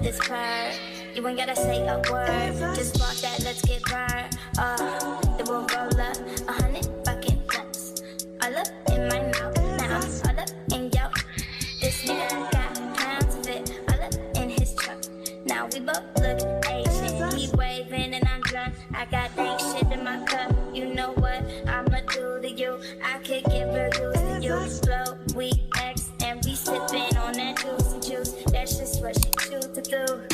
This part, you ain't gotta say a word. Just walk that, let's get burned. Then we'll roll up 100 fucking blunts. All up in my mouth, now I'm all up in yo. This nigga got pounds of it, all up in his truck. Now we both look Asian. He waving and I'm drunk. I got dank shit in my cup. You know what I'ma do to you? I could give reviews to you. Blow, we X, and we sipping on that juicy juice. That's just what she choose to do.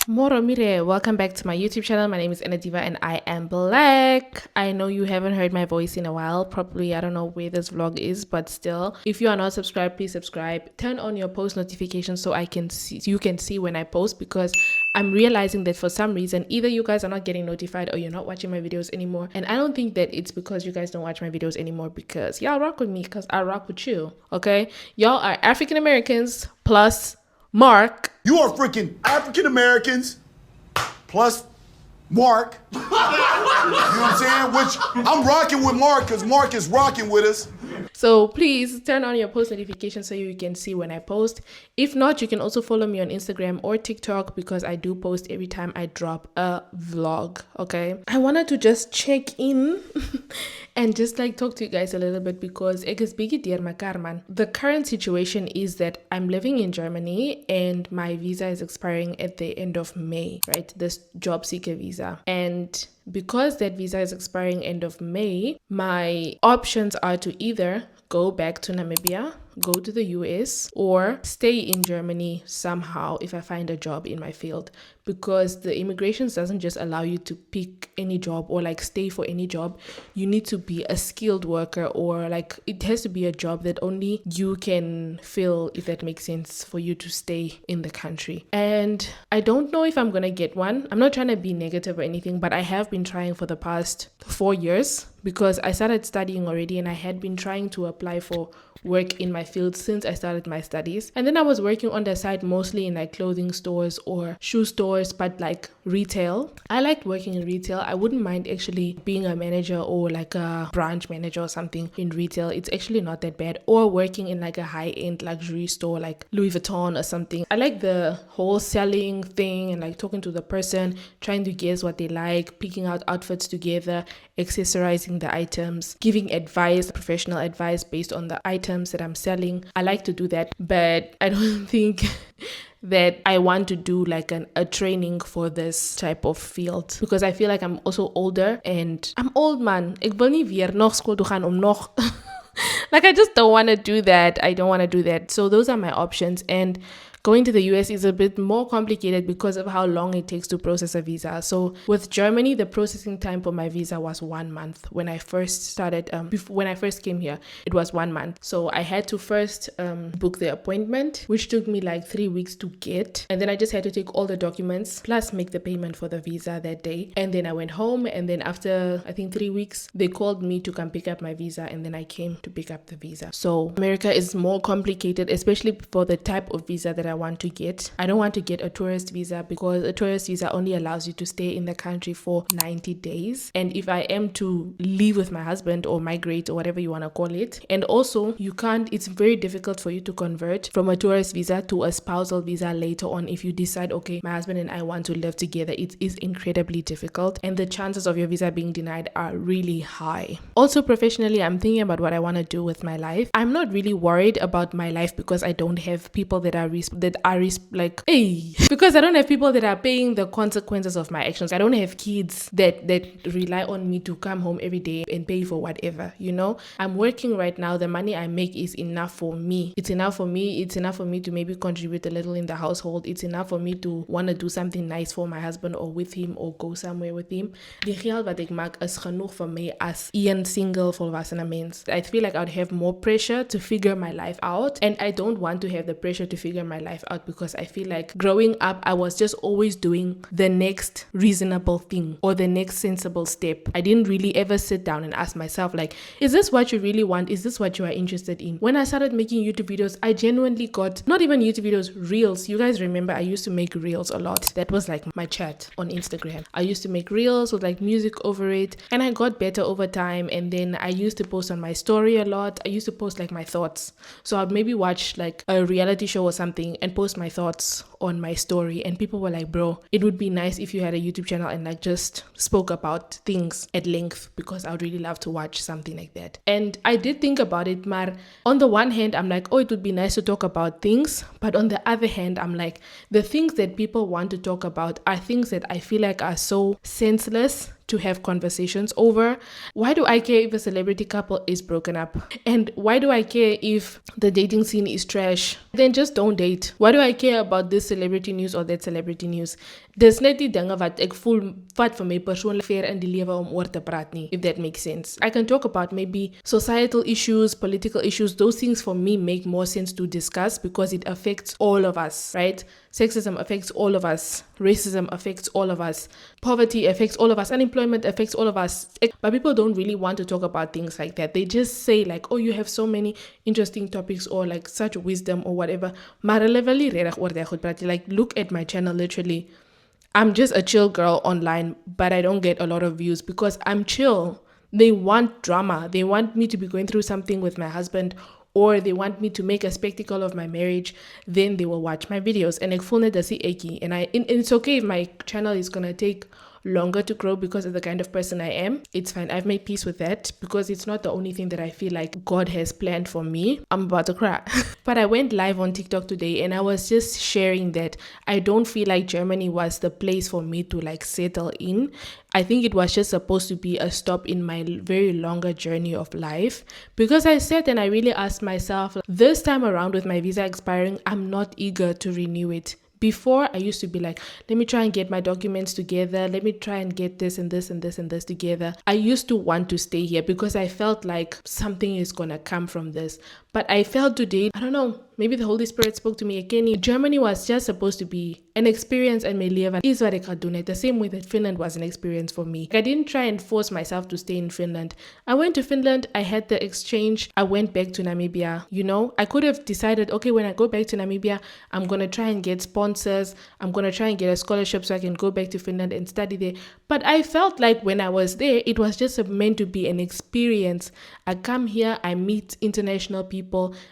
Moro mire, welcome back to my YouTube channel. My name is Ann-Adeva and I am black. I know you haven't heard my voice in a while. Probably, I don't know where this vlog is, but still, if you are not subscribed, please subscribe. Turn on your post notifications so you can see when I post, because I'm realizing that for some reason, either you guys are not getting notified or you're not watching my videos anymore. And I don't think that it's because you guys don't watch my videos anymore, because y'all rock with me, because I rock with you, okay? Y'all are African Americans plus Mark. You are freaking African Americans plus Mark. You know what I'm saying? Which I'm rocking with Mark because Mark is rocking with us. So please turn on your post notifications so you can see when I post. If not, you can also follow me on Instagram or TikTok, because I do post every time I drop a vlog, okay? I wanted to just check in and just like talk to you guys a little bit, because the current situation is that I'm living in Germany and my visa is expiring at the end of May, right? This job seeker visa. And because that visa is expiring end of May, my options are to either go back to Namibia, go to the US or stay in Germany somehow if I find a job in my field, because the immigration doesn't just allow you to pick any job or like stay for any job. You need to be a skilled worker, or like it has to be a job that only you can fill, if that makes sense, for you to stay in the country. And I don't know if I'm gonna get one. I'm not trying to be negative or anything, but I have been trying for the past 4 years, because I started studying already and I had been trying to apply for work in my field since I started my studies. And then I was working on the side mostly in like clothing stores or shoe stores, but like retail. I liked working in retail. I wouldn't mind actually being a manager or like a branch manager or something in retail. It's actually not that bad. Or working in like a high-end luxury store like Louis Vuitton or something. I like the whole selling thing and like talking to the person, trying to guess what they like, picking out outfits together, accessorizing the items, giving advice, professional advice based on the items that I'm selling. I like to do that, but I don't think that I want to do like a training for this type of field, because I feel like I'm also older and I'm old, man. Ek wil nie weer nog skool toe gaan om nog like I just don't want to do that. I don't want to do that. So those are my options. And going to the US is a bit more complicated because of how long it takes to process a visa. So with Germany, the processing time for my visa was 1 month. When I first started, when I first came here, it was 1 month. So I had to first book the appointment, which took me like 3 weeks to get. And then I just had to take all the documents plus make the payment for the visa that day. And then I went home. And then after, I think 3 weeks, they called me to come pick up my visa. And then I came to pick up the visa. So America is more complicated, especially for the type of visa that I want to get. I don't want to get a tourist visa, because a tourist visa only allows you to stay in the country for 90 days. And if I am to leave with my husband or migrate or whatever you want to call it, and also you can't, it's very difficult for you to convert from a tourist visa to a spousal visa later on. If you decide, okay, my husband and I want to live together, it is incredibly difficult, and the chances of your visa being denied are really high. Also professionally, I'm thinking about what I want to do with my life. I'm not really worried about my life because I don't have people that are like, hey, because I don't have people that are paying the consequences of my actions. I don't have kids that rely on me to come home every day and pay for whatever, you know. I'm working right now. The money I make is enough for me. It's enough for me. It's enough for me to maybe contribute a little in the household. It's enough for me to want to do something nice for my husband or with him, or go somewhere with him. Die geld wat ek maak is genoeg vir my as een single volwassene mens. I feel like I'd have more pressure to figure my life out, and I don't want to have the pressure to figure my life out, because I feel like growing up, I was just always doing the next reasonable thing or the next sensible step. I didn't really ever sit down and ask myself, like, is this what you really want? Is this what you are interested in? When I started making YouTube videos, I genuinely got, not even YouTube videos, reels. You guys remember I used to make reels a lot. That was like my chat on Instagram. I used to make reels with like music over it, and I got better over time. And then I used to post on my story a lot. I used to post like my thoughts. So I'd maybe watch like a reality show or something and post my thoughts on my story, and people were like, bro, it would be nice if you had a YouTube channel and like just spoke about things at length, because I would really love to watch something like that. And I did think about it, maar on the one hand, I'm like, oh, it would be nice to talk about things, but on the other hand, I'm like, the things that people want to talk about are things that I feel like are so senseless to have conversations over. Why do I care if a celebrity couple is broken up? And why do I care if the dating scene is trash? Then just don't date. Why do I care about this celebrity news or that celebrity news? Dis net die dinge wat ek voel vat vir my persoonlik ver in die lewe om oor te praat nie, if that makes sense. I can talk about maybe societal issues, political issues. Those things for me make more sense to discuss, because it affects all of us, right? Sexism affects all of us. Racism affects all of us. Poverty affects all of us. Unemployment affects all of us. But people don't really want to talk about things like that. They just say like, oh, you have so many interesting topics, or like such wisdom or whatever. Maar hulle wil nie regtig oor dit goed praat. Like, look at my channel, literally. I'm just a chill girl online, but I don't get a lot of views because I'm chill. They want drama. They want me to be going through something with my husband, or they want me to make a spectacle of my marriage. Then they will watch my videos. And ek voel net as die ekie. And it's okay if my channel is gonna take longer to grow because of the kind of person I am. It's fine. I've made peace with that because it's not the only thing that I feel like God has planned for me. I'm about to cry. But I went live on TikTok today and I was just sharing that I don't feel like Germany was the place for me to like settle in. I think it was just supposed to be a stop in my very longer journey of life, because I sat and I really asked myself, this time around with my visa expiring, I'm not eager to renew it. Before, I used to be like, let me try and get my documents together. Let me try and get this and this and this and this together. I used to want to stay here because I felt like something is going to come from this. But I felt today, I don't know, maybe the Holy Spirit spoke to me again. Germany was just supposed to be an experience and my live is what I could do. The same way that Finland was an experience for me. I didn't try and force myself to stay in Finland. I went to Finland, I had the exchange, I went back to Namibia. You know, I could have decided, okay, when I go back to Namibia, I'm going to try and get sponsors. I'm going to try and get a scholarship so I can go back to Finland and study there. But I felt like when I was there, it was just meant to be an experience. I come here, I meet international people.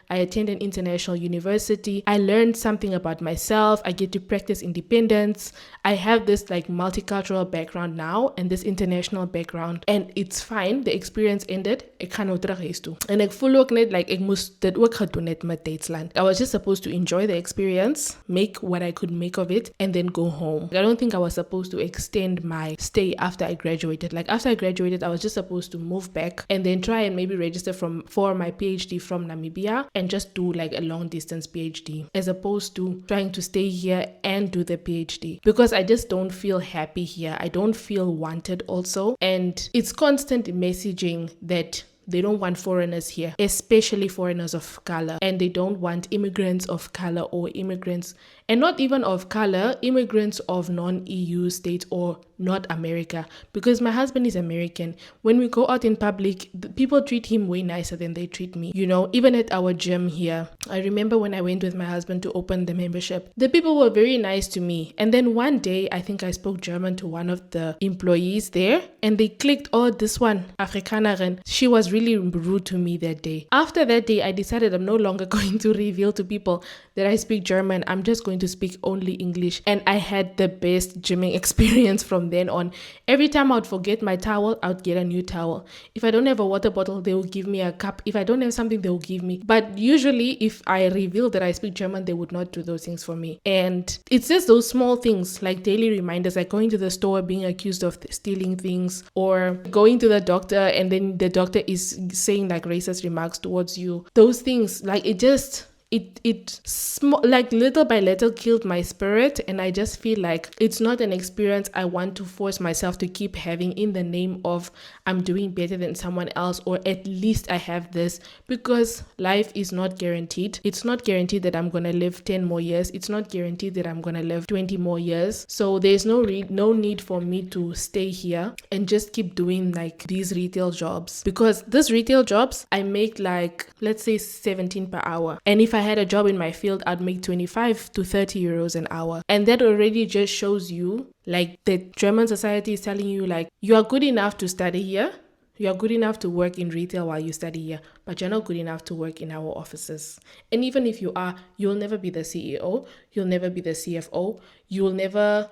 I attend an international university. I learned something about myself. I get to practice independence. I have this like multicultural background now and this international background, and it's fine. The experience ended. Ik ga nou terug huis toe. En ek voel ook net like ek moes dit ook gedoen het met Duitsland. I was just supposed to enjoy the experience, make what I could make of it, and then go home. I don't think I was supposed to extend my stay after I graduated. Like after I graduated, I was just supposed to move back and then try and maybe register for my PhD from Namibia and just do like a long distance PhD, as opposed to trying to stay here and do the PhD, because I just don't feel happy here. I don't feel wanted also, and it's constant messaging that they don't want foreigners here, especially foreigners of color, and they don't want immigrants of color or immigrants, and not even of color, immigrants of non-EU states or not America, because my husband is American. When we go out in public, people treat him way nicer than they treat me, you know, even at our gym here. I remember when I went with my husband to open the membership, the people were very nice to me. And then one day, I think I spoke German to one of the employees there, and they clicked, oh, this one, Afrikanerin. She was really rude to me that day. After that day, I decided I'm no longer going to reveal to people that I speak German. I'm just going to speak only English. And I had the best gymming experience from then on. Every time I would forget my towel, I would get a new towel. If I don't have a water bottle, they will give me a cup. If I don't have something, they will give me. But usually, if I reveal that I speak German, they would not do those things for me. And it's just those small things, like daily reminders, like going to the store, being accused of stealing things, or going to the doctor and then the doctor is saying like racist remarks towards you. Those things, like like little by little killed my spirit, and I just feel like it's not an experience I want to force myself to keep having in the name of I'm doing better than someone else, or at least I have this, because life is not guaranteed. It's not guaranteed that I'm gonna live 10 more years. It's not guaranteed that I'm gonna live 20 more years. So there's no need for me to stay here and just keep doing like these retail jobs, because these retail jobs I make like, let's say 17 per hour, and if I had a job in my field, I'd make 25 to 30 euros an hour. And that already just shows you like the German society is telling you like, you are good enough to study here. You are good enough to work in retail while you study here, but you're not good enough to work in our offices. And even if you are, you'll never be the CEO. You'll never be the CFO. You'll never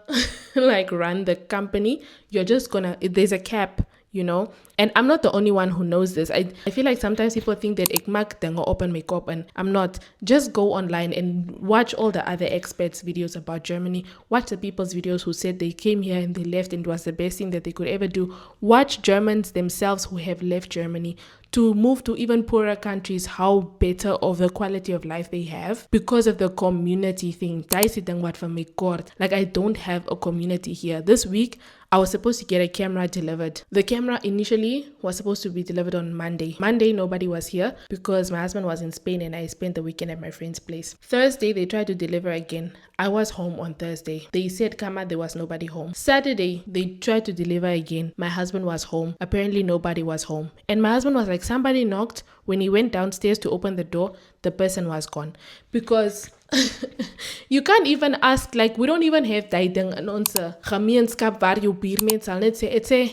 like run the company. You're just there's a cap, you know. And I'm not the only one who knows this. I feel like sometimes people think that ik maak dinge op en make up, and I'm not. Just go online and watch all the other experts' videos about Germany. Watch the people's videos who said they came here and they left and it was the best thing that they could ever do. Watch Germans themselves who have left Germany to move to even poorer countries, how better of the quality of life they have because of the community thing. Like, I don't have a community here. This week, I was supposed to get a camera delivered. The camera initially was supposed to be delivered on Monday. Monday, nobody was here because my husband was in Spain and I spent the weekend at my friend's place. Thursday, they tried to deliver again. I was home on Thursday. They said, Kama, there was nobody home. Saturday, they tried to deliver again. My husband was home. Apparently, nobody was home. And my husband was like, somebody knocked. When he went downstairs to open the door, the person was gone. Because You can't even ask, like, we don't even have that ding in ons gemeenskap waar jou buurmense sal net sê,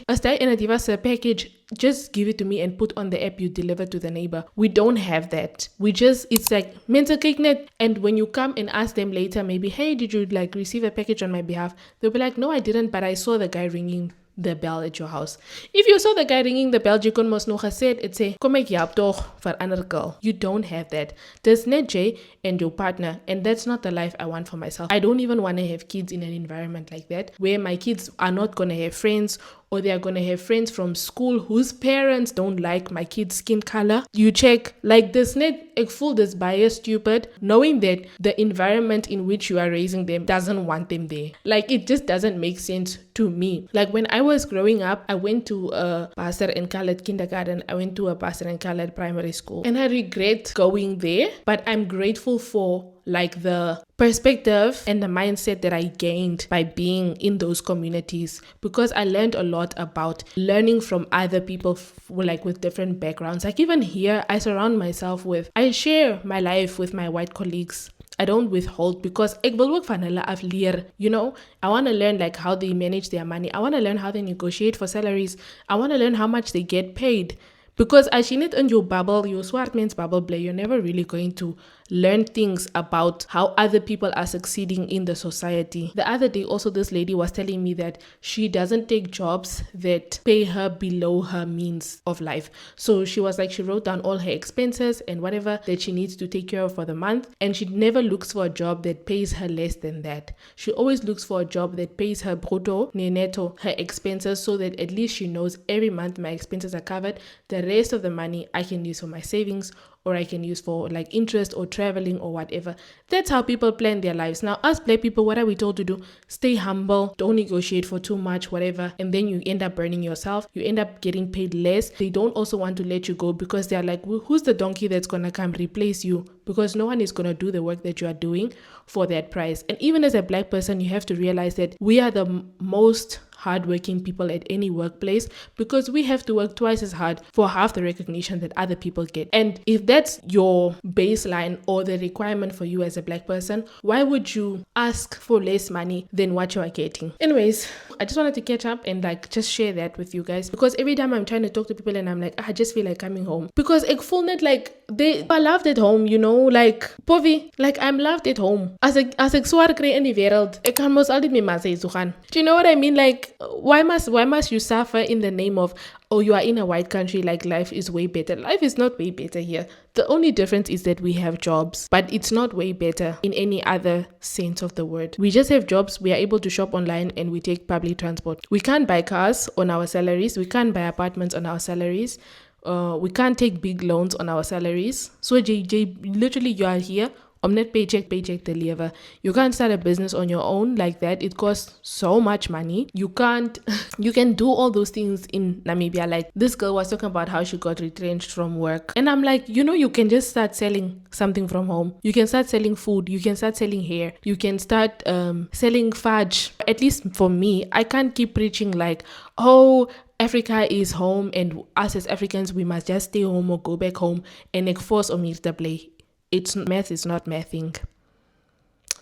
as jy Ann-Adeva se package, just give it to me and put on the app you deliver to the neighbor. We don't have that. It's like, mense kyk net, and when you come and ask them later, maybe, hey, did you like receive a package on my behalf? They'll be like, no, I didn't, but I saw the guy ringing the bell at your house. If you saw the guy ringing the bell, you kon mos nog gesê het sê kom ek help tog vir ander girl. You don't have that. There's net Jay and your partner, and that's not the life I want for myself. I don't even want to have kids in an environment like that where my kids are not gonna have friends, or they are gonna have friends from school whose parents don't like my kid's skin color. You check, like this net, ek voel this bias stupid, knowing that the environment in which you are raising them doesn't want them there. Like, it just doesn't make sense to me. Like, when I was growing up, I went to a pastor and colored kindergarten. I went to a pastor and colored primary school, and I regret going there, but I'm grateful for like the perspective and the mindset that I gained by being in those communities, because I learned a lot about learning from other people like with different backgrounds. Like, even here, I share my life with my white colleagues. I don't withhold, because ek wil ook van hulle af leer, you know. I want to learn like how they manage their money. I want to learn how they negotiate for salaries. I want to learn how much they get paid. Because as you net in your bubble, your swart man's bubble play, you're never really going to learn things about how other people are succeeding in the society. The other day also, this lady was telling me that she doesn't take jobs that pay her below her means of life. So she was like, she wrote down all her expenses and whatever that she needs to take care of for the month, and she never looks for a job that pays her less than that. She always looks for a job that pays her brutto, netto, her expenses, so that at least she knows every month my expenses are covered. The rest of the money I can use for my savings, or I can use for like interest or traveling or whatever. That's how people plan their lives. Now, us black people, what are we told to do? Stay humble, don't negotiate for too much, whatever. And then you end up burning yourself. You end up getting paid less. They don't also want to let you go, because they're like, well, who's the donkey that's going to come replace you? Because no one is going to do the work that you are doing for that price. And even as a black person, you have to realize that we are the most hardworking people at any workplace, because we have to work twice as hard for half the recognition that other people get. And if that's your baseline or the requirement for you as a black person, why would you ask for less money than what you are getting? Anyways, I just wanted to catch up and like just share that with you guys, because every time I'm trying to talk to people and I'm like, I just feel like coming home, because ek voel net like they are loved at home, you know, like Povi, like I'm loved at home. As ek swaar kry in die wêreld, ek kan mos altyd met my sê so gaan. Do you know what I mean? Like, why must you suffer in the name of, oh, you are in a white country, like life is way better? Life is not way better here. The only difference is that we have jobs, but it's not way better in any other sense of the word. We just have jobs, we are able to shop online, and we take public transport. We can't buy cars on our salaries, we can't buy apartments on our salaries, we can't take big loans on our salaries. So literally you are here net paycheck deliver. You can't start a business on your own like that. It costs so much money. You can do all those things in Namibia. Like this girl was talking about how she got retrenched from work, and I'm like, you know, you can just start selling something from home. You can start selling food, you can start selling hair, you can start selling fudge. At least for me, I can't keep preaching like, oh, Africa is home and us as Africans, we must just stay home or go back home and force on me to play. Math is not mathing.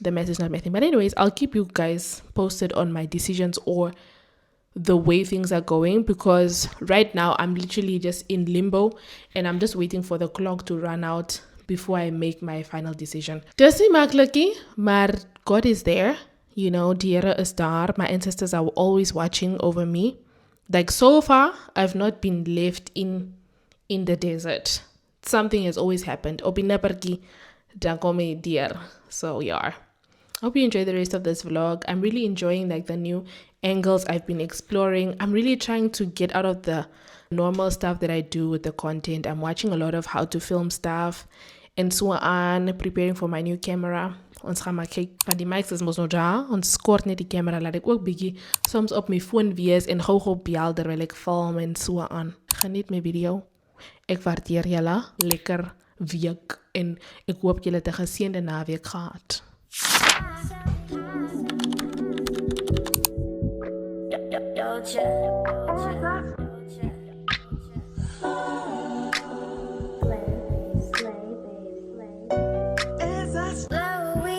The math is not mathing. But anyways, I'll keep you guys posted on my decisions or the way things are going, because right now I'm literally just in limbo and I'm just waiting for the clock to run out before I make my final decision. Dis nie maklikie, maar God is there. You know, die Here is daar. My ancestors are always watching over me. Like so far, I've not been left in the desert. Something has always happened. So yeah. Hope you enjoy the rest of this vlog. I'm really enjoying like the new angles I've been exploring. I'm really trying to get out of the normal stuff that I do with the content. I'm watching a lot of how to film stuff and so on, preparing for my new camera. Ons gaan maar kyk, want die mics is mos nou daar. Ons skort net die camera, laat ek ook bietjie soms op my phone wees en gou bel terwyl ek film en so aan. Geniet my video. Ek waardeer julle, lekker week en ek hoop julle het 'n geseënde naweek gehad. Slowly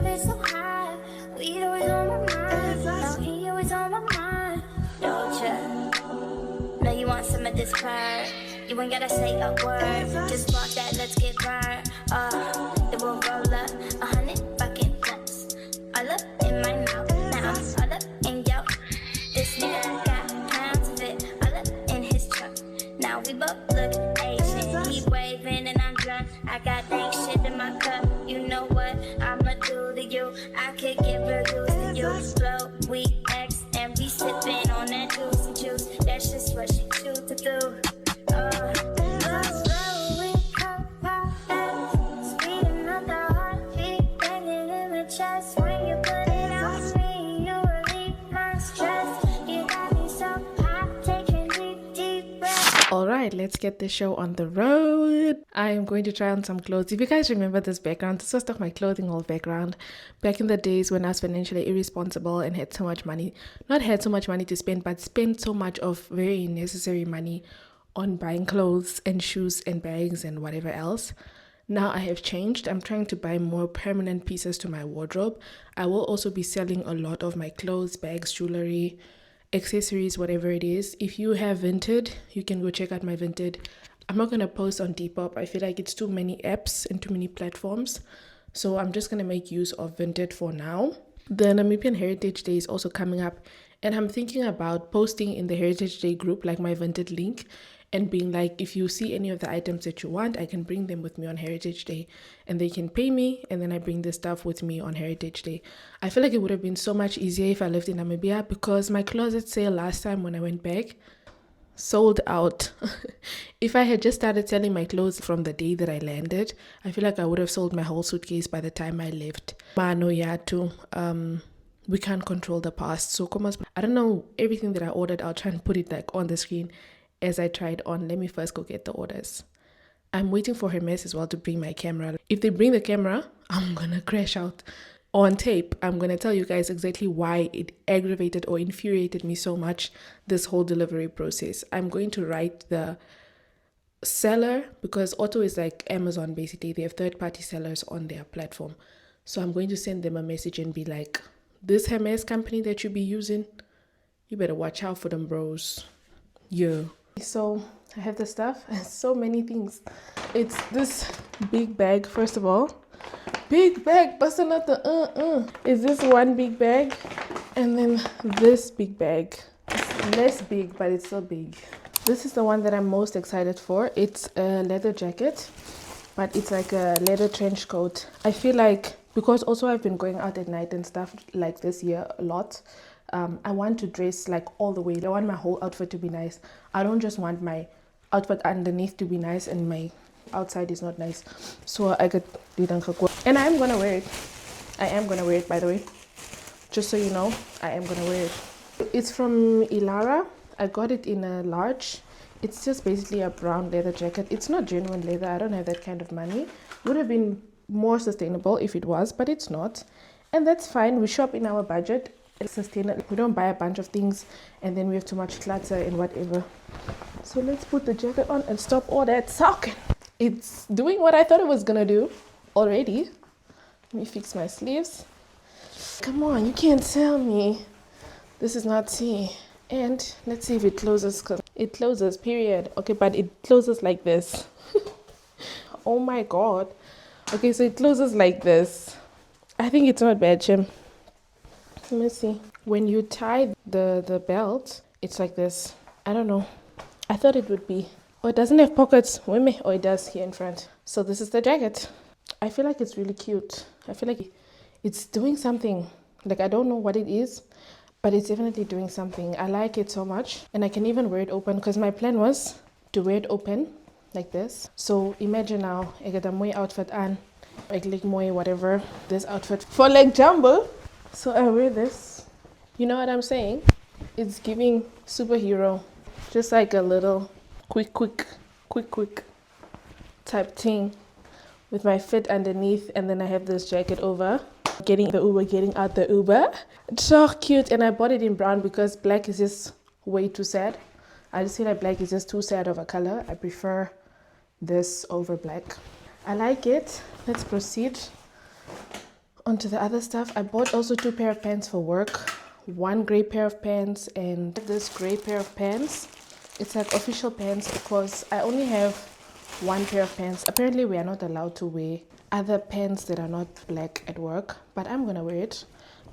it's so high. We always on my mind. Now he always on my mind. Don't ya? Know you want some of this purr. You ain't gotta say a word. Just walk that, let's get burned. Then we'll roll up 100 bucket blunts. All up in my mouth. Now I'm all up in yo. This nigga got pounds of it. All up in his truck. Now we both look Asian. He waving and I'm drunk. I got dank shit in my cup. You know what I'ma do to you? I could give reviews to you. Slow, we X and we sipping on that juicy juice. That's just what she choose to do. Alright, let's get the show on the road. I am going to try on some clothes. If you guys remember this background, this was my clothing haul background. Back in the days when I was financially irresponsible and had so much money, not had so much money to spend, but spent so much of very necessary money on buying clothes and shoes and bags and whatever else. Now I have changed. I'm trying to buy more permanent pieces to my wardrobe. I will also be selling a lot of my clothes, bags, jewelry, accessories, whatever it is. If you have Vinted, you can go check out my Vinted. I'm not going to post on Depop. I feel like it's too many apps and too many platforms. So I'm just going to make use of Vinted for now. The Namibian Heritage Day is also coming up. And I'm thinking about posting in the Heritage Day group, like my Vinted link, and being like, if you see any of the items that you want, I can bring them with me on Heritage Day and they can pay me, and then I bring the stuff with me on Heritage Day. I feel like it would have been so much easier if I lived in Namibia, because my closet sale last time when I went back sold out. If I had just started selling my clothes from the day that I landed, I feel like I would have sold my whole suitcase by the time I left. We can't control the past. So I don't know everything that I ordered. I'll try and put it like on the screen as I try it on. Let me first go get the orders. I'm waiting for Hermes as well to bring my camera. If they bring the camera, I'm gonna crash out on tape. I'm gonna tell you guys exactly why it aggravated or infuriated me so much, this whole delivery process. I'm going to write the seller, because Otto is like Amazon basically. They have third-party sellers on their platform. So I'm going to send them a message and be like, this Hermes company that you be using, you better watch out for them, bros. Yeah. So I have the stuff and so many things. It's this big bag, first of all. Big bag, busting out the Is this one big bag? And then this big bag. It's less big, but it's still big. This is the one that I'm most excited for. It's a leather jacket, but it's like a leather trench coat. I feel like, because also I've been going out at night and stuff like this year a lot, I want to dress like all the way. I want my whole outfit to be nice. I don't just want my outfit underneath to be nice and my outside is not nice. So I got and I am gonna wear it. I am gonna wear it, by the way. Just so you know, I am gonna wear it. It's from Ilara. I got it in a large. It's just basically a brown leather jacket. It's not genuine leather. I don't have that kind of money. Would have been more sustainable if it was, but it's not. And that's fine. We shop in our budget. It's sustainable. We don't buy a bunch of things and then we have too much clutter and whatever. So let's put the jacket on and stop all that talking. It's doing what I thought it was gonna do already. Let me fix my sleeves. Come on, you can't tell me this is not tea. And let's see if it closes. It closes, period. Okay, but it closes like this. Oh my god. Okay, so it closes like this. I think it's not bad, Chim. Let me see. When you tie the belt, it's like this. I don't know. I thought it would be. Oh, it doesn't have pockets. Oh, it does here in front. So this is the jacket. I feel like it's really cute. I feel like it's doing something. Like, I don't know what it is, but it's definitely doing something. I like it so much. And I can even wear it open, because my plan was to wear it open like this. So imagine now, I get a mooi outfit on. I click mooi whatever. This outfit for leg jumbo. So I wear this. You know what I'm saying? It's giving superhero. Just like a little quick type thing with my fit underneath, and then I have this jacket over. Getting out the Uber. It's so cute, and I bought it in brown because black is just way too sad. I just feel like black is just too sad of a color. I prefer this over black. I like it. Let's proceed Onto the other stuff. I bought also 2 pair of pants for work. One gray pair of pants and this gray pair of pants. It's like official pants because I only have 1 pair of pants. Apparently we are not allowed to wear other pants that are not black at work, but I'm gonna wear it.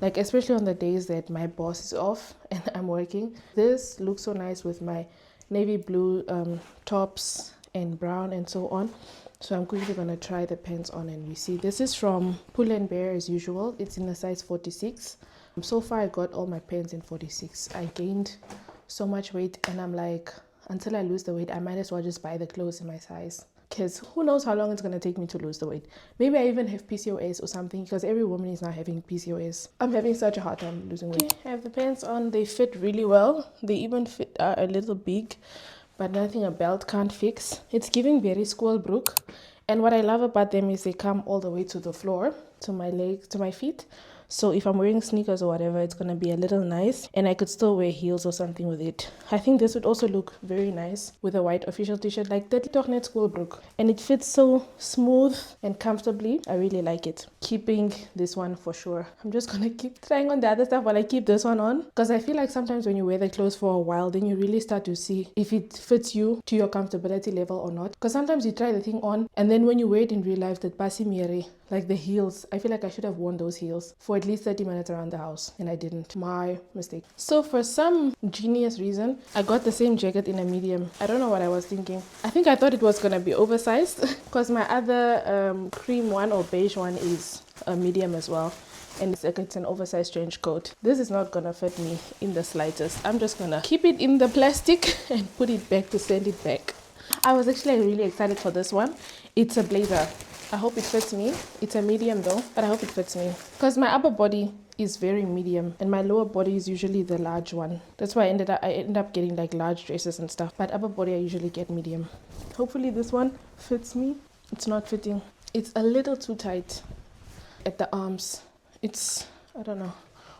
Like especially on the days that my boss is off and I'm working. This looks so nice with my navy blue tops and brown and so on. So I'm quickly gonna try the pants on and we see. This is from Pull & Bear as usual. It's in a size 46. So far I got all my pants in 46. I gained so much weight and I'm like, until I lose the weight, I might as well just buy the clothes in my size. Because who knows how long it's gonna take me to lose the weight. Maybe I even have PCOS or something because every woman is now having PCOS. I'm having such a hard time losing weight. Okay, I have the pants on. They fit really well. They even fit a little big, but nothing a belt can't fix. It's giving very schoolbrook. And what I love about them is they come all the way to the floor, to my legs, to my feet. So if I'm wearing sneakers or whatever, it's going to be a little nice. And I could still wear heels or something with it. I think this would also look very nice with a white official t-shirt like the Tornet Schoolbrook. And it fits so smooth and comfortably. I really like it. Keeping this one for sure. I'm just going to keep trying on the other stuff while I keep this one on. Because I feel like sometimes when you wear the clothes for a while, then you really start to see if it fits you to your comfortability level or not. Because sometimes you try the thing on and then when you wear it in real life, that pasi mere, like the heels, I feel like I should have worn those heels for at least 30 minutes around the house and I didn't. My mistake. So for some genius reason, I got the same jacket in a medium. I don't know what I was thinking. I think I thought it was gonna be oversized because my other cream one or beige one is a medium as well. And it's an oversized trench coat. This is not gonna fit me in the slightest. I'm just gonna keep it in the plastic and put it back to send it back. I was actually really excited for this one. It's a blazer. I hope it fits me. It's a medium though, but I hope it fits me. Because my upper body is very medium and my lower body is usually the large one. That's why I end up getting like large dresses and stuff. But upper body I usually get medium. Hopefully this one fits me. It's not fitting. It's a little too tight at the arms. It's, I don't know.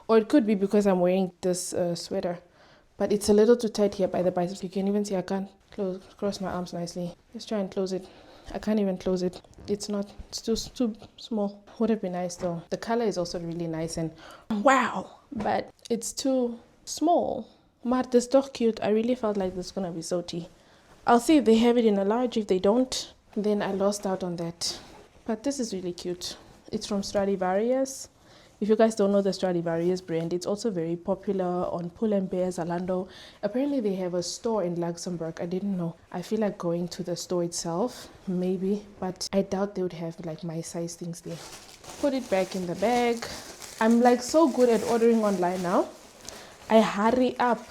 Or it could be because I'm wearing this sweater. But it's a little too tight here by the biceps. You can even see I can't cross my arms nicely. Let's try and close it. I can't even close it. It's too small. Would have been nice though. The color is also really nice and wow, but it's too small. But this is doch cute. I really felt like this is gonna be so tea. I'll see if they have it in a large. If they don't, then I lost out on that. But this is really cute. It's from Stradivarius. If you guys don't know the Stradivarius brand, it's also very popular on Pull & Bear, Zalando. Apparently they have a store in Luxembourg. I didn't know. I feel like going to the store itself, maybe, but I doubt they would have like my size things there. Put it back in the bag. I'm like so good at ordering online now. I hurry up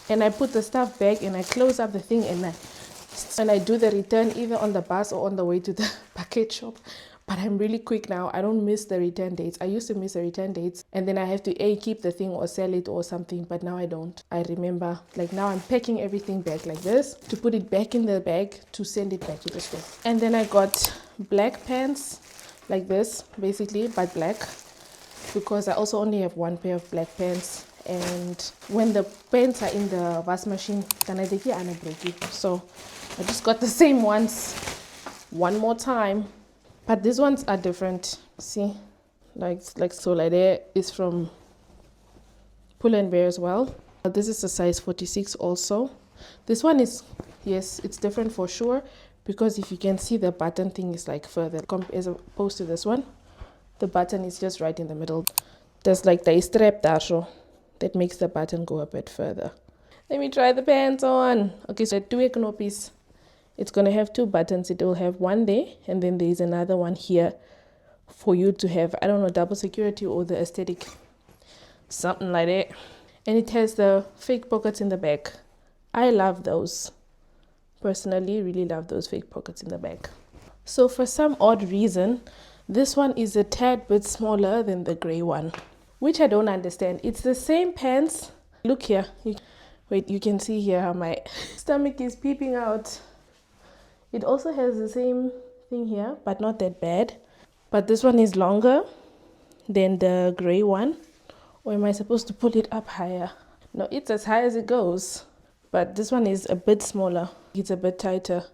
and I put the stuff back and I close up the thing and I do the return either on the bus or on the way to the package shop. But I'm really quick now. I don't miss the return dates. I used to miss the return dates and then I have to keep the thing or sell it or something. But now I don't. I remember, like now I'm packing everything back like this to put it back in the bag to send it back to the store. And then I got black pants like this, basically, but black. Because I also only have 1 pair of black pants. And when the pants are in the wash machine, so I just got the same ones one more time. But these ones are different. See, like so like there is from Pull & Bear as well. This is a size 46 also. This one is, yes, it's different for sure. Because if you can see the button thing is like further as opposed to this one. The button is just right in the middle. There's like the strap there, so that makes the button go a bit further. Let me try the pants on. Okay, so 2 knoppies. It's going to have 2 buttons. It will have one there and then there's another one here for you to have, I don't know, double security or the aesthetic. Something like that. And it has the fake pockets in the back. I love those. Personally, really love those fake pockets in the back. So for some odd reason, this one is a tad bit smaller than the gray one, which I don't understand. It's the same pants. Look here. Wait, you can see here how my stomach is peeping out. It also has the same thing here, but not that bad. But this one is longer than the gray one. Or am I supposed to pull it up higher? No, it's as high as it goes. But this one is a bit smaller. It's a bit tighter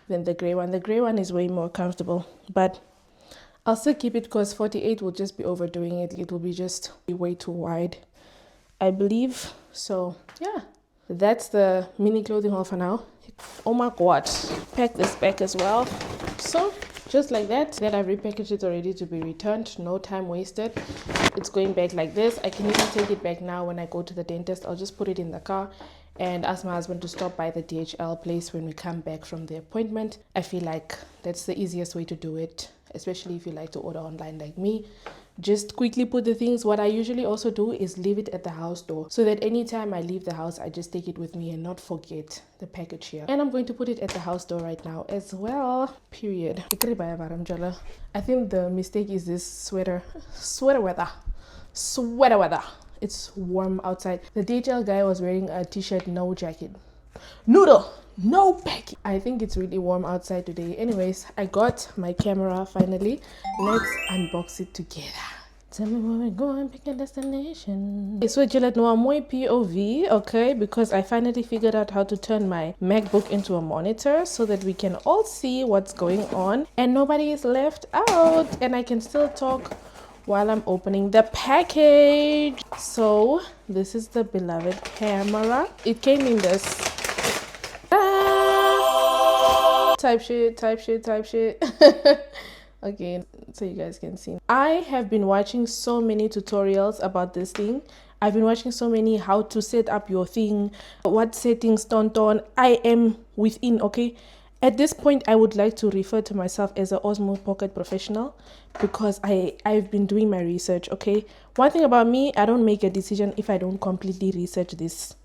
than the gray one. The gray one is way more comfortable. But I'll still keep it because 48 will just be overdoing it. It will be just way too wide, I believe. So yeah, that's the mini clothing haul for now. Oh my god, pack this back as well. So just like that, I've repackaged it already to be returned. No time wasted. It's going back like this. I can even take it back now when I go to the dentist. I'll just put it in the car and ask my husband to stop by the DHL place when we come back from the appointment. I feel like that's the easiest way to do it, especially if you like to order online like me. Just quickly put the things. What I usually also do is leave it at the house door so that anytime I leave the house, I just take it with me and not forget the package here. And I'm going to put it at the house door right now as well. Period. I think the mistake is this sweater weather. It's warm outside. The DHL guy was wearing a t-shirt, no jacket. Noodle, no packing. I think it's really warm outside today. Anyways, I got my camera finally. Let's unbox it together. Tell me where we're going, pick a destination. Okay, so Gillette no more POV, okay, because I finally figured out how to turn my MacBook into a monitor so that we can all see what's going on and nobody is left out and I can still talk while I'm opening the package. So this is the beloved camera. It came in this type shit. Okay, so you guys can see. I have been watching so many tutorials about this thing. I've been watching so many how to set up your thing, what settings don't on. I am within, okay? At this point, I would like to refer to myself as an Osmo Pocket professional because I've been doing my research, okay? One thing about me, I don't make a decision if I don't completely research this.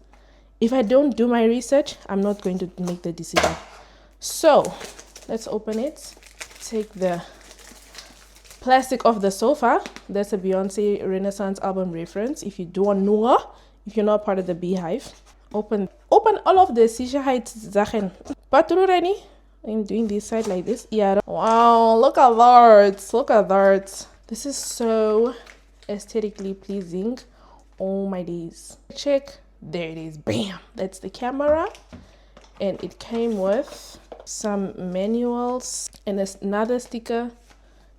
If I don't do my research, I'm not going to make the decision. So, let's open it. Take the plastic off the sofa. That's a Beyonce Renaissance album reference. If you don't know, if you're not part of the Beehive, open all of the Sicherheitssachen. Patrurani, I'm doing this side like this. Yeah. Wow, look at that. This is so aesthetically pleasing. Oh my days. Check. There it is. Bam. That's the camera. And it came with some manuals and another sticker.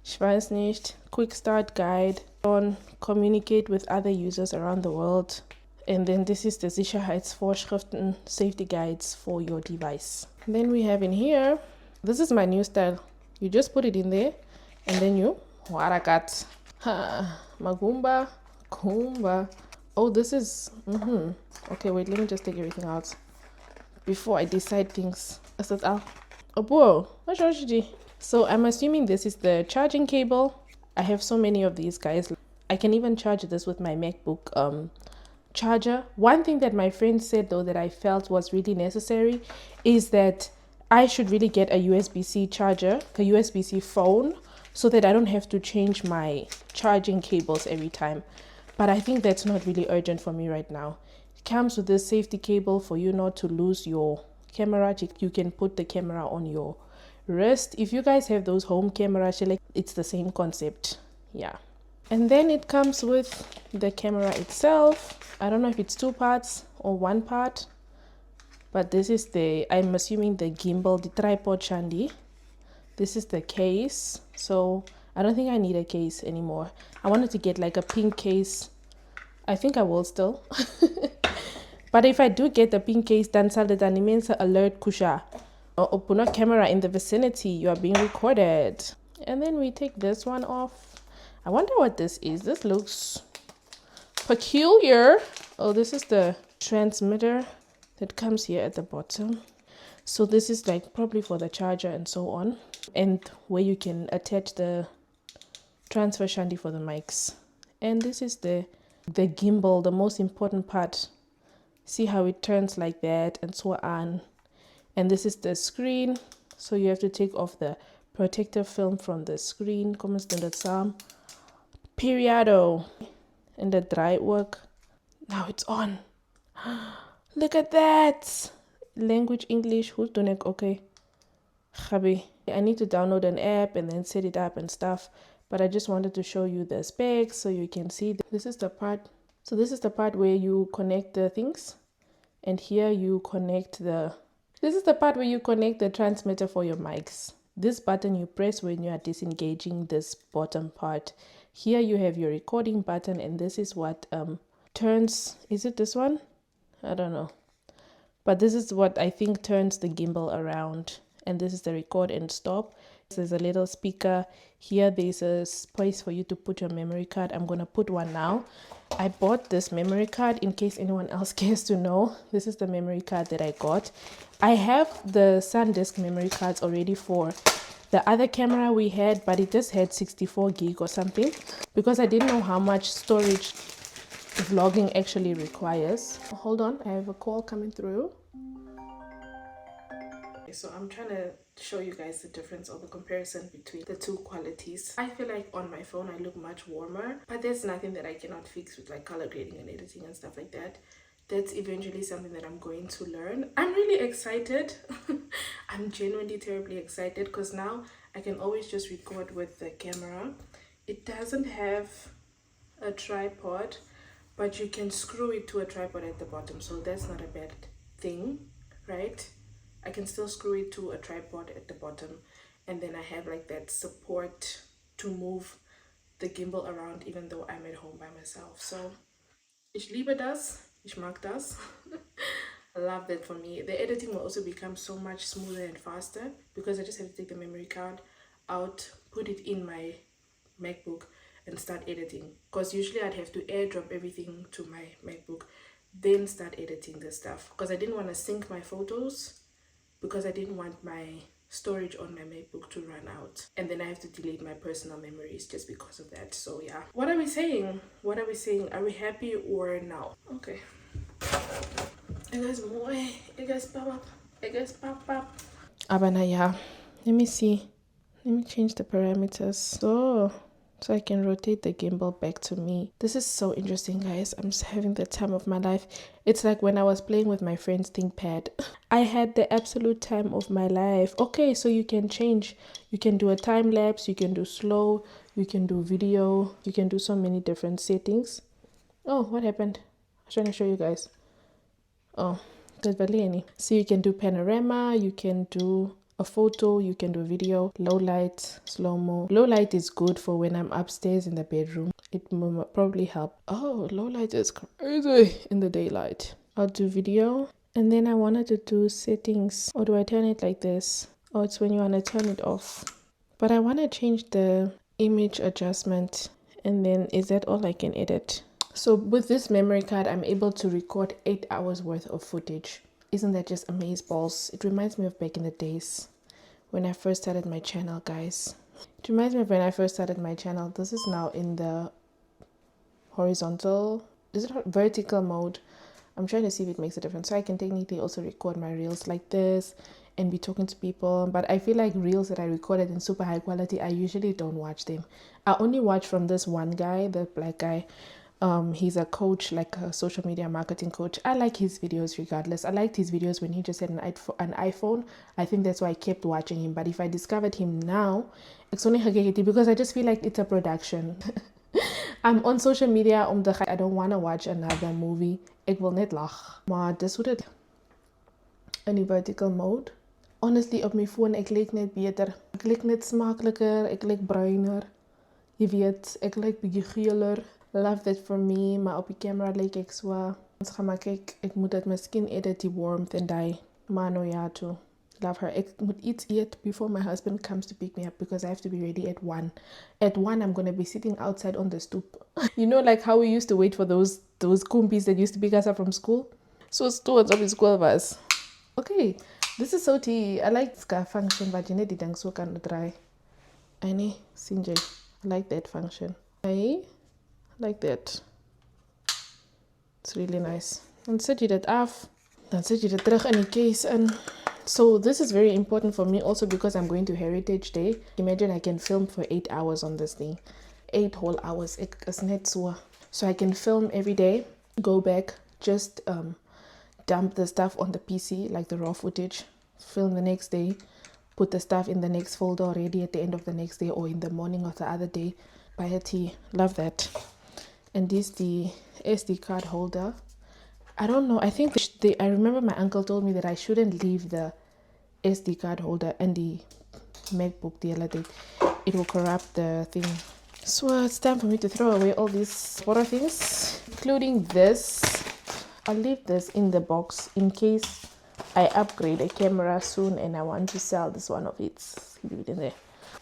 Ich weiß nicht. Quick start guide on communicate with other users around the world. And then this is the Sicherheitsvorschriften, safety guides for your device. Then we have in here, this is my new style. You just put it in there and then you warakat. Magumba, kumba. Oh, this is, Okay, wait, let me just take everything out before I decide things. Oh, whoa, so I'm assuming this is the charging cable. I have so many of these guys. I can even charge this with my MacBook charger. One thing that my friend said though that I felt was really necessary is that I should really get a USB-C charger, a USB-C phone, so that I don't have to change my charging cables every time. But I think that's not really urgent for me right now. It comes with this safety cable for you not to lose your camera. You can put the camera on your wrist. If you guys have those home cameras, it's the same concept. Yeah. And then it comes with the camera itself. I don't know if it's 2 parts or 1 part, but this is I'm assuming the gimbal, the tripod shandy. This is the case. So I don't think I need a case anymore. I wanted to get like a pink case. I think I will still. But if I do get the pink case, then salda immense alert kusha. Open a camera in the vicinity. You are being recorded. And then we take this one off. I wonder what this is. This looks peculiar. Oh, this is the transmitter that comes here at the bottom. So this is like probably for the charger and so on. And where you can attach the transfer shandy for the mics. And this is the gimbal, the most important part. See how it turns like that and so on. And this is the screen. So you have to take off the protective film from the screen. Como standard Sam. Periodo. And the dry work. Now it's on. Look at that. Language English. Who's doing it? Okay. Khabi. I need to download an app and then set it up and stuff. But I just wanted to show you the specs so you can see. This is the part. So this is the part where you connect the things. And here you connect this is the part where you connect the transmitter for your mics. this button you press when you are disengaging this bottom part. Here you have your recording button, and this is what turns, is it this one? I don't know. But this is what I think turns the gimbal around. And this is the record and stop. There's a little speaker. Here there's a space for you to put your memory card. I'm going to put one now. I bought this memory card in case anyone else cares to know. This is the memory card that I got. I have the SanDisk memory cards already for the other camera we had, but it just had 64 gig or something because I didn't know how much storage vlogging actually requires. Hold on, I have a call coming through. So I'm trying to show you guys the difference or the comparison between the two qualities. I feel like on my phone I look much warmer, but there's nothing that I cannot fix with like color grading and editing and stuff like that. That's eventually something that I'm going to learn. I'm really excited. I'm genuinely terribly excited because now I can always just record with the camera. It doesn't have a tripod, but you can screw it to a tripod at the bottom, so that's not a bad thing, right? I can still screw it to a tripod at the bottom, and then I have like that support to move the gimbal around even though I'm at home by myself. So ich liebe das, ich mag das. I love that. For me, the editing will also become so much smoother and faster because I just have to take the memory card out, put it in my MacBook and start editing, because usually I'd have to airdrop everything to my MacBook, then start editing the stuff, because I didn't want to sync my photos, because I didn't want my storage on my MacBook to run out, and then I have to delete my personal memories just because of that. So yeah, what are we saying? Are we happy or no? Okay, you guys more, you guys pop. Aber yeah, let me see, let me change the parameters so I can rotate the gimbal back to me. This is so interesting, guys. I'm just having the time of my life. It's like when I was playing with my friend's ThinkPad. I had the absolute time of my life. Okay, so you can change. You can do a time lapse, you can do slow, you can do video, you can do so many different settings. Oh, what happened? I was trying to show you guys. Oh, so you can do panorama, you can do a photo, you can do video, low light, slow-mo. Low light is good for when I'm upstairs in the bedroom. It will probably help. Oh, low light is crazy in the daylight. I'll do video, and then I wanted to do settings. Or do I turn it like this? Oh, it's when you want to turn it off. But I want to change the image adjustment, and then is that all I can edit? So with this memory card, I'm able to record 8 hours worth of footage. Isn't that just amazeballs? It reminds me of back in the days when I first started my channel, guys. It reminds me of when I first started my channel. This is now in the horizontal, is it vertical mode? I'm trying to see if it makes a difference. So I can technically also record my reels like this and be talking to people. But I feel like reels that I recorded in super high quality, I usually don't watch them. I only watch from this one guy, the black guy. He's a coach, like a social media marketing coach. I like his videos regardless. I liked his videos when he just had an iPhone. I think that's why I kept watching him. But if I discovered him now, it's only because I just feel like it's a production. I'm on social media I don't want to watch another movie. Ek wil net lag. Maar dis hoe dit in die vertical mode. Honestly, op my phone ek lyk net beter. Ek lyk net smakliker, ek lyk bruiner. Jy weet, ek lyk bietjie geeler. Love that for me, maar op die camera lyk ek so. Ons gaan maar kyk, ek moet dit miskien edit die warmth en die. Maar nou ja toe. Love her. Ek moet iets eat before my husband comes to pick me up because I have to be ready at 1. At 1, I'm going to be sitting outside on the stoop. You know, like how we used to wait for those kumpis that used to pick us up from school? So stones of the school was. Okay, this is so tea. I like this function, but you need to so can try. I know, Sinjay. I like that function. I like that. It's really nice. Dan sit jy dit af. Dan sit jy dit terug in die case in. So this is very important for me also because I'm going to Heritage Day. Imagine I can film for 8 hours on this thing. 8 whole hours. It's net so. So I can film every day, go back, just dump the stuff on the PC, like the raw footage, film the next day, put the stuff in the next folder already at the end of the next day or in the morning of the other day. Buy a tea. Love that. And this the SD card holder. I don't know. I think I remember my uncle told me that I shouldn't leave the SD card holder and the MacBook the other day, it will corrupt the thing. So it's time for me to throw away all these photo things, including this. I'll leave this in the box in case I upgrade a camera soon and I want to sell this one of it. Leave it in there.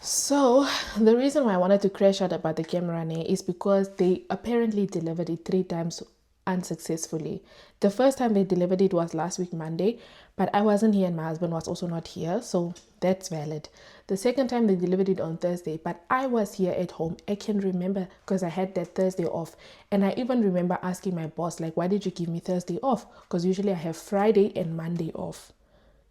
So the reason why I wanted to crash out about the camera is because they apparently delivered it 3 times unsuccessfully. The first time they delivered it was last week Monday, but I wasn't here and my husband was also not here, so that's valid. The second time they delivered it on Thursday, but I was here at home. I can remember because I had that Thursday off, and I even remember asking my boss, like, why did you give me Thursday off? Because usually I have Friday and Monday off.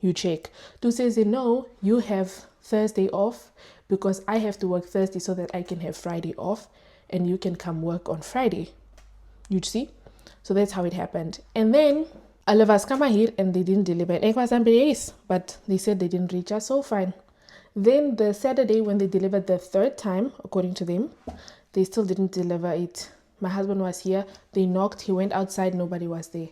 You check. Tu says, no, you have Thursday off because I have to work Thursday so that I can have Friday off and you can come work on Friday. You see? So that's how it happened. And then all of us come here and they didn't deliver. And it was ambitious, but they said they didn't reach us, so fine. Then the Saturday when they delivered the 3rd time, according to them, they still didn't deliver it. My husband was here. They knocked. He went outside. Nobody was there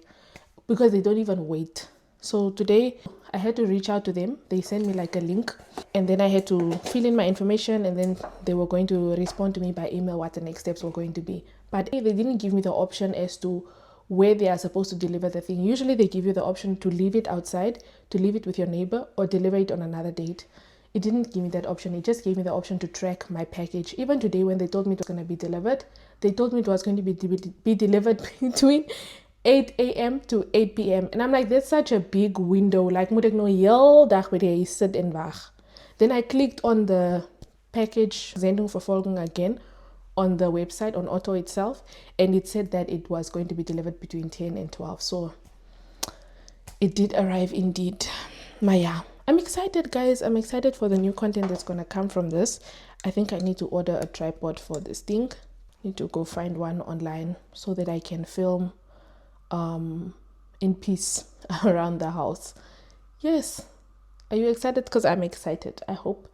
because they don't even wait. So today I had to reach out to them. They sent me like a link and then I had to fill in my information and then they were going to respond to me by email what the next steps were going to be. But they didn't give me the option as to where they are supposed to deliver the thing. Usually they give you the option to leave it outside, to leave it with your neighbor, or deliver it on another date. It didn't give me that option. It just gave me the option to track my package. Even today when they told me it was going to be delivered, they told me it was going to be delivered between 8 a.m. to 8 p.m. And I'm like, that's such a big window. Like, moet ek nou heel dag by die sit en wag. Then I clicked on the package Zendung Verfolgung again on the website, on Auto itself, and it said that it was going to be delivered between 10 and 12. So it did arrive indeed. Maya, I'm excited, guys. I'm excited for the new content that's going to come from this. I think I need to order a tripod for this thing. Need to go find one online so that I can film in peace around the house. Yes. Are you excited? Because I'm excited. I hope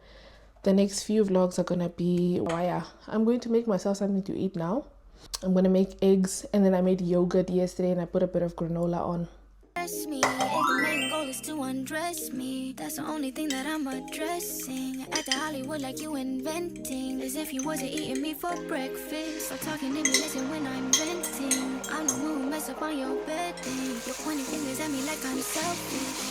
the next few vlogs are gonna be wire. I'm going to make myself something to eat now. I'm gonna make eggs, and then I made yogurt yesterday and I put a bit of granola on. Me, the main goal is to undress me. That's the only thing that I'm addressing. At the Hollywood like you inventing, as if you wasn't eating me for breakfast. Stop talking to me, listen when I'm venting. I'm the one who mess up on your bedding. You're pointing fingers at me like I'm selfish.